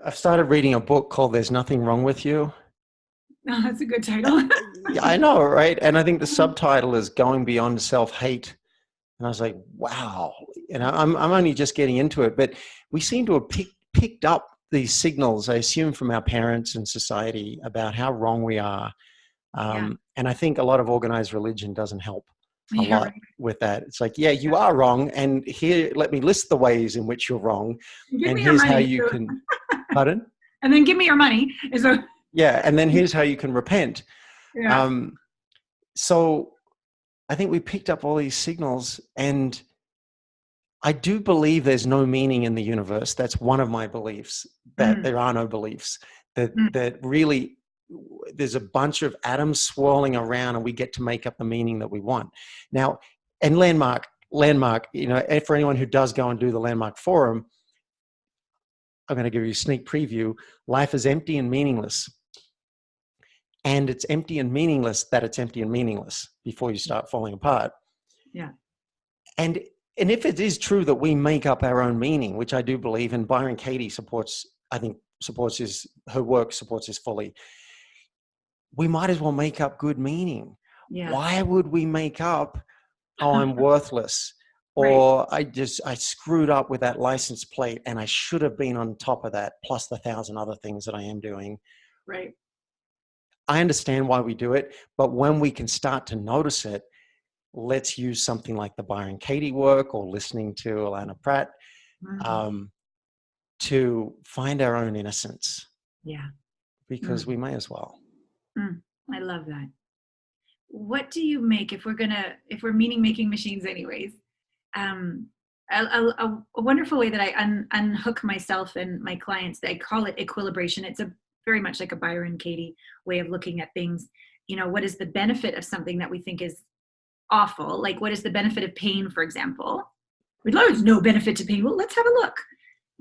I've started reading a book called There's Nothing Wrong with You. Oh, that's a good title. Yeah, I know, right? And I think the subtitle is Going Beyond Self-Hate. And I was like, wow. And I'm only just getting into it, but we seem to have picked up these signals, I assume, from our parents and society about how wrong we are. Yeah. And I think a lot of organized religion doesn't help a Yeah, lot right. with that. It's like, yeah, Yeah. you are wrong. And here, let me list the ways in which you're wrong. Give And me your here's how money. you So, can, pardon? and then give me your money. So, Yeah. And then here's how you can repent. yeah. Um, so I think we picked up all these signals, and I do believe there's no meaning in the universe. That's one of my beliefs, that Mm, there are no beliefs, that mm, really there's a bunch of atoms swirling around and we get to make up the meaning that we want. Now, and landmark, for anyone who does go and do the Landmark Forum, I'm going to give you a sneak preview. Life is empty and meaningless. And it's empty and meaningless that it's empty and meaningless before you start falling apart. yeah. And if it is true that we make up our own meaning, which I do believe, and Byron Katie supports, I think her work supports this fully, we might as well make up good meaning. Yeah. Why would we make up, oh, I'm worthless, Right. or I screwed up with that license plate and I should have been on top of that, plus the 1,000 other things that I am doing. Right. I understand why we do it, but when we can start to notice it, let's use something like the Byron Katie work or listening to Allana Pratt Mm, um, to find our own innocence, yeah. because Mm, we may as well. I love that. What do you make if we're meaning making machines anyways? Um, a wonderful way that I unhook myself and my clients, I call it equilibration. It's a very much like a Byron Katie way of looking at things. What is the benefit of something that we think is awful? Like, what is the benefit of pain, for example? We know there's no benefit to pain. Well, let's have a look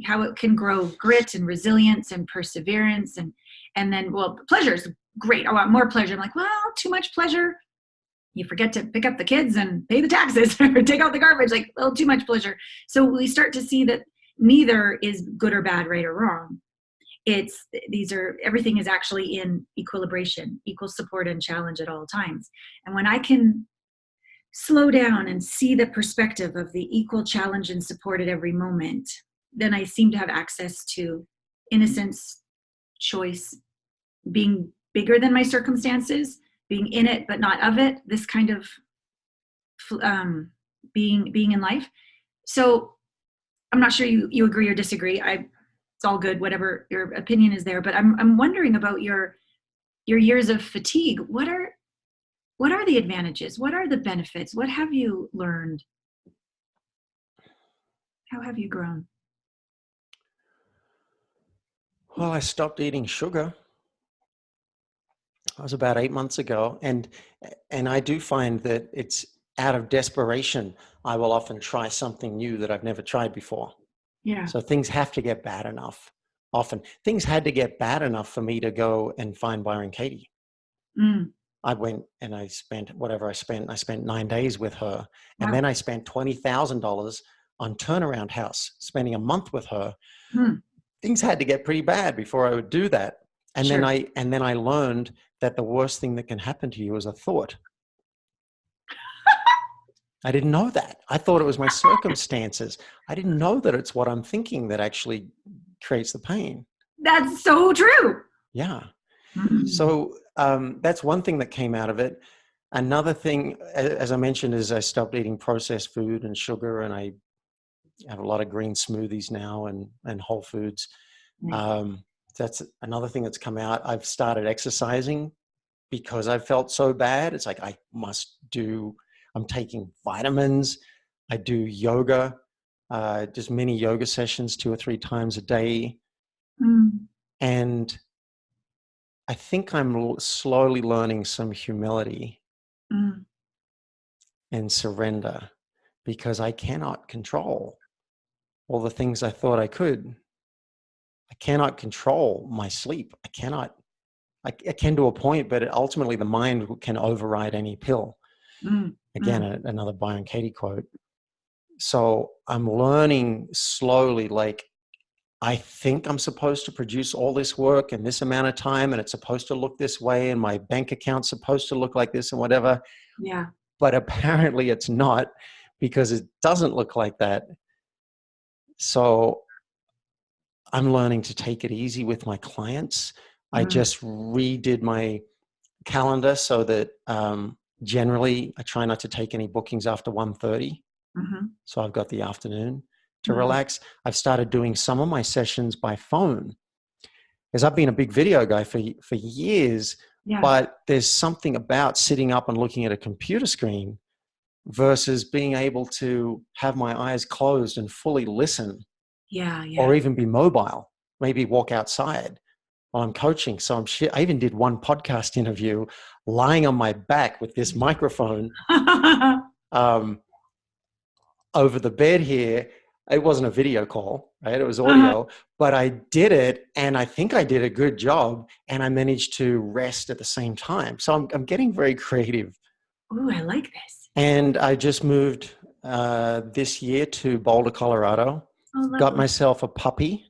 how it can grow grit and resilience and perseverance, and then, well, pleasure is great. I want more pleasure. I'm like, well, too much pleasure, you forget to pick up the kids and pay the taxes or take out the garbage, like, well, too much pleasure. So we start to see that neither is good or bad, right or wrong. Everything is actually in equilibration, equal support and challenge at all times. And when I can slow down and see the perspective of the equal challenge and support at every moment, then I seem to have access to innocence, choice, being bigger than my circumstances, being in it but not of it, this kind of being in life. So I'm not sure you agree or disagree. It's all good, whatever your opinion is there. But I'm wondering about your years of fatigue. What are the advantages? What are the benefits? What have you learned? How have you grown? Well, I stopped eating sugar. It was about 8 months ago. And I do find that it's out of desperation. I will often try something new that I've never tried before. Yeah. So things have to get bad enough. Often things had to get bad enough for me to go and find Byron Katie. Mm, I went and I spent whatever I spent. I spent 9 days with her. And wow. then I spent $20,000 on Turnaround House, spending a month with her. Mm, Things had to get pretty bad before I would do that. And then sure. I learned that the worst thing that can happen to you is a thought. I didn't know that. I thought it was my circumstances. I didn't know that it's what I'm thinking that actually creates the pain. That's so true. Yeah. Mm, So that's one thing that came out of it. Another thing, as I mentioned, is I stopped eating processed food and sugar, and I have a lot of green smoothies now and whole foods. nice. Um, that's another thing that's come out. I've started exercising because I felt so bad. It's like I'm taking vitamins. I do yoga, just mini yoga sessions 2 or 3 times a day. Mm, And I think I'm slowly learning some humility mm, and surrender, because I cannot control all the things I thought I could. I cannot control my sleep. I can to a point, but ultimately the mind can override any pill. mm, Again, mm. another Byron Katie quote. So I'm learning slowly, like, I think I'm supposed to produce all this work in this amount of time, and it's supposed to look this way, and my bank account's supposed to look like this and whatever. Yeah. But apparently it's not, because it doesn't look like that. So I'm learning to take it easy with my clients. I Mm. just redid my calendar so that generally I try not to take any bookings after 1:30. Mm-hmm. So I've got the afternoon to Mm. relax. I've started doing some of my sessions by phone, because I've been a big video guy for years, Yeah. but there's something about sitting up and looking at a computer screen versus being able to have my eyes closed and fully listen, Yeah. or Yeah. even be mobile, maybe walk outside while I'm coaching. So I even did one podcast interview lying on my back with this microphone um, over the bed here. It wasn't a video call, right? It was audio, but I did it, and I think I did a good job, and I managed to rest at the same time. So I'm getting very creative. Ooh, I like this. And I just moved this year to Boulder, Colorado. Oh, Got lovely. myself a puppy.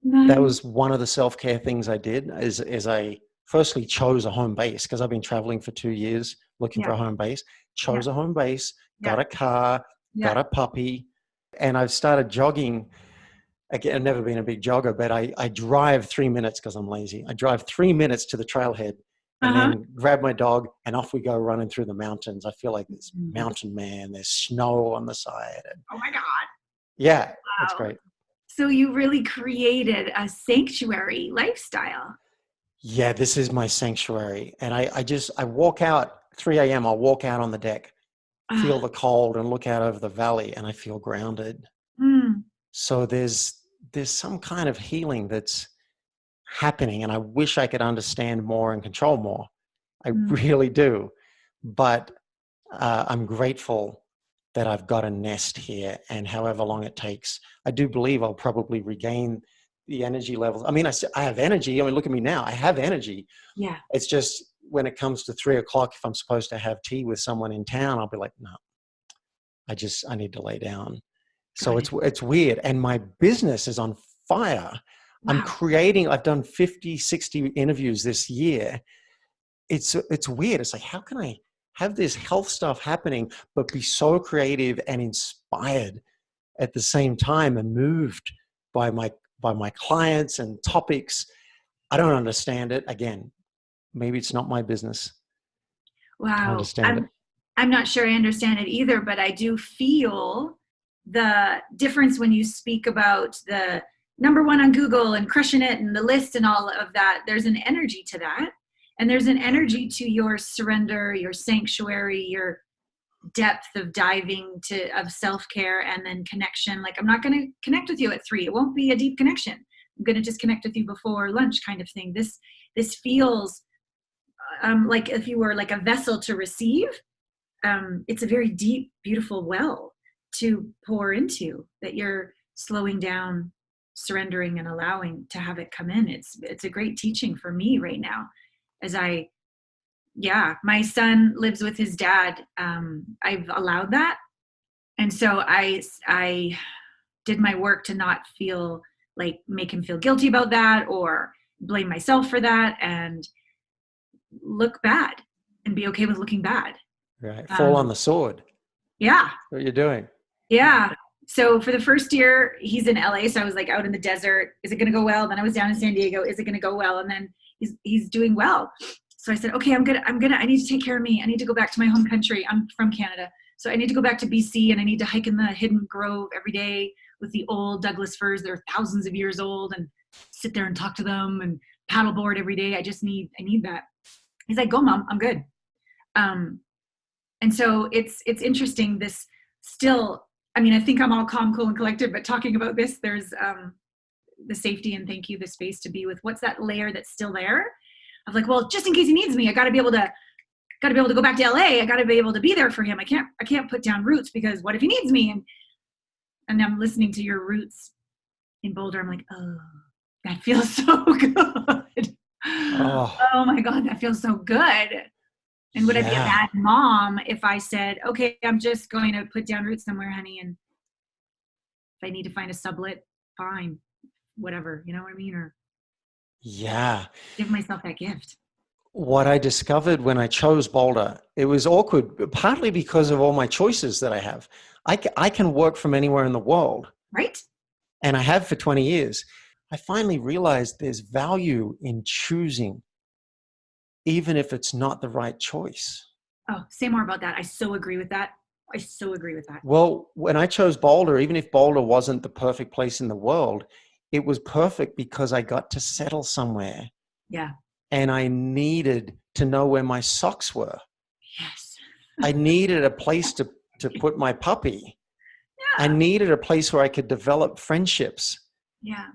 That Nice. was one of the self-care things I did, is I firstly chose a home base, because I've been traveling for 2 years looking for Yeah. a home base. Yeah. Chose a home base, Yeah. got a car, got Yeah. a puppy, and I've started jogging. Again, I've never been a big jogger, but I drive 3 minutes because I'm lazy. I drive 3 minutes to the trailhead and Uh-huh. then grab my dog, and off we go running through the mountains. I feel like this Mhm. mountain man. There's snow on the side. And Oh my God. yeah, it's Wow. great. So you really created a sanctuary lifestyle. Yeah, this is my sanctuary. And I walk out 3 a.m. I'll walk out on the deck, feel Ah, the cold, and look out over the valley, and I feel grounded. mm, So there's some kind of healing that's happening, and I wish I could understand more and control more. I mm, really do. But I'm grateful that I've got a nest here, and however long it takes, I do believe I'll probably regain the energy levels. I mean, I have energy. I mean, look at me now. I have energy. yeah. It's just when it comes to 3 o'clock, if I'm supposed to have tea with someone in town, I'll be like, no, I need to lay down. So Got it. it's weird. And my business is on fire. Wow. I've done 50, 60 interviews this year. It's weird. It's like, how can I have this health stuff happening, but be so creative and inspired at the same time, and moved by my clients and topics? I don't understand it. Again, maybe it's not my business to Wow. understand it. I'm not sure I understand it either, but I do feel the difference when you speak about the number one on Google and crushing it and the list and all of that. There's an energy to that. And there's an energy to your surrender, your sanctuary, your depth of diving to of self-care, and then connection. Like, I'm not going to connect with you at 3. It won't be a deep connection. I'm going to just connect with you before lunch, kind of thing. This feels like if you were like a vessel to receive. It's a very deep, beautiful well to pour into, that you're slowing down, surrendering, and allowing to have it come in. It's a great teaching for me right now, as my son lives with his dad. I've allowed that, and so I did my work to not feel like, make him feel guilty about that or blame myself for that, and look bad and be okay with looking bad. Right. Fall on the sword. Yeah. What you're doing. Yeah. So for the first year, he's in LA. So I was like out in the desert. Is it going to go well? Then I was down in San Diego. Is it going to go well? And then he's doing well. So I said, okay, I need to take care of me. I need to go back to my home country. I'm from Canada. So I need to go back to BC, and I need to hike in the hidden grove every day with the old Douglas firs. They're thousands of years old, and sit there and talk to them and paddleboard every day. I need that. He's like, go mom, I'm good. And so it's interesting. This still, I mean, I think I'm all calm, cool, and collected, but talking about this, there's the safety and thank you, the space to be with what's that layer that's still there of like, well, just in case he needs me, I got to be able to go back to LA. I got to be able to be there for him. I can't put down roots, because what if he needs me? And I'm listening to your roots in Boulder. I'm like, oh, that feels so good. Oh my God, that feels so good. And would I be a bad mom if I said, okay, I'm just going to put down roots somewhere, honey, and if I need to find a sublet, fine. whatever, you know what I mean? Or Yeah. give myself that gift. What I discovered when I chose Boulder, it was awkward, partly because of all my choices that I have. I can work from anywhere in the world, Right? and I have for 20 years. I finally realized there's value in choosing, even if it's not the right choice. Oh, say more about that. I so agree with that. I so agree with that. Well, when I chose Boulder, even if Boulder wasn't the perfect place in the world, it was perfect because I got to settle somewhere, Yeah. and I needed to know where my socks were. Yes. I needed a place to put my puppy. I Yeah. needed a place where I could develop friendships. Yeah.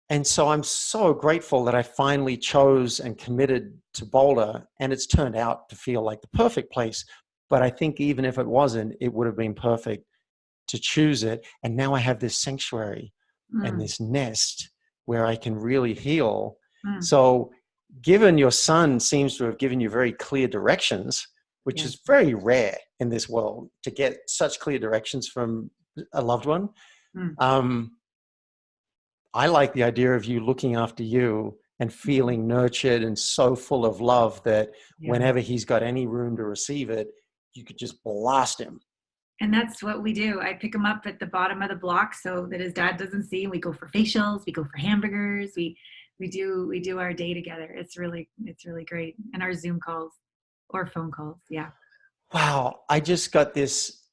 And so I'm so grateful that I finally chose and committed to Boulder, and it's turned out to feel like the perfect place. But I think even if it wasn't, it would have been perfect to choose it. And now I have this sanctuary and Mm, this nest where I can really heal. mm, So, given your son seems to have given you very clear directions, which yes. is very rare in this world to get such clear directions from a loved one. Mm, I like the idea of you looking after you and mhm. feeling nurtured and so full of love that Yeah. whenever he's got any room to receive it, you could just blast him. And that's what we do. I pick him up at the bottom of the block so that his dad doesn't see. We go for facials, we go for hamburgers, we do our day together. It's really great. And our Zoom calls or phone calls. Yeah. Wow, I just got this.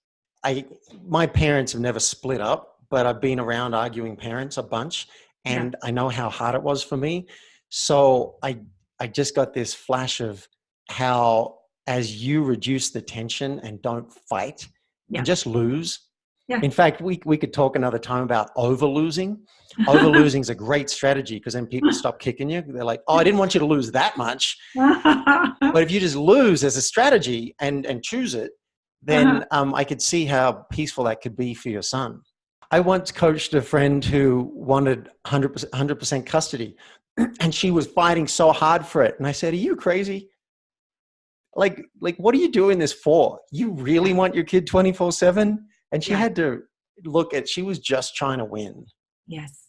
I My parents have never split up, but I've been around arguing parents a bunch, Yeah. and I know how hard it was for me. So I just got this flash of how as you reduce the tension and don't fight and Yeah. just lose. Yeah. In fact, we could talk another time about over losing. Over losing is a great strategy because then people stop kicking you. They're like, "Oh, I didn't want you to lose that much." But if you just lose as a strategy and choose it, Uh-huh. then I could see how peaceful that could be for your son. I once coached a friend who wanted 100% custody, and she was fighting so hard for it. And I said, "Are you crazy? Like, what are you doing this for? You really Yeah. want your kid 24/7?" And she Yeah. had to look at. She was just trying to win. Yes. Yeah.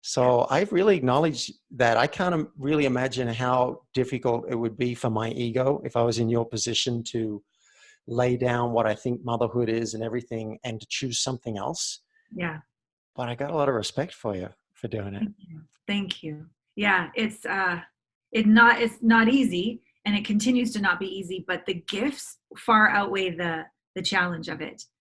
So I've really acknowledged that. I can't really imagine how difficult it would be for my ego if I was in your position to lay down what I think motherhood is and everything and to choose something else. Yeah. But I got a lot of respect for you for doing it. Thank you. Thank you. Yeah, it's not easy and it continues to not be easy, but the gifts far outweigh the challenge of it.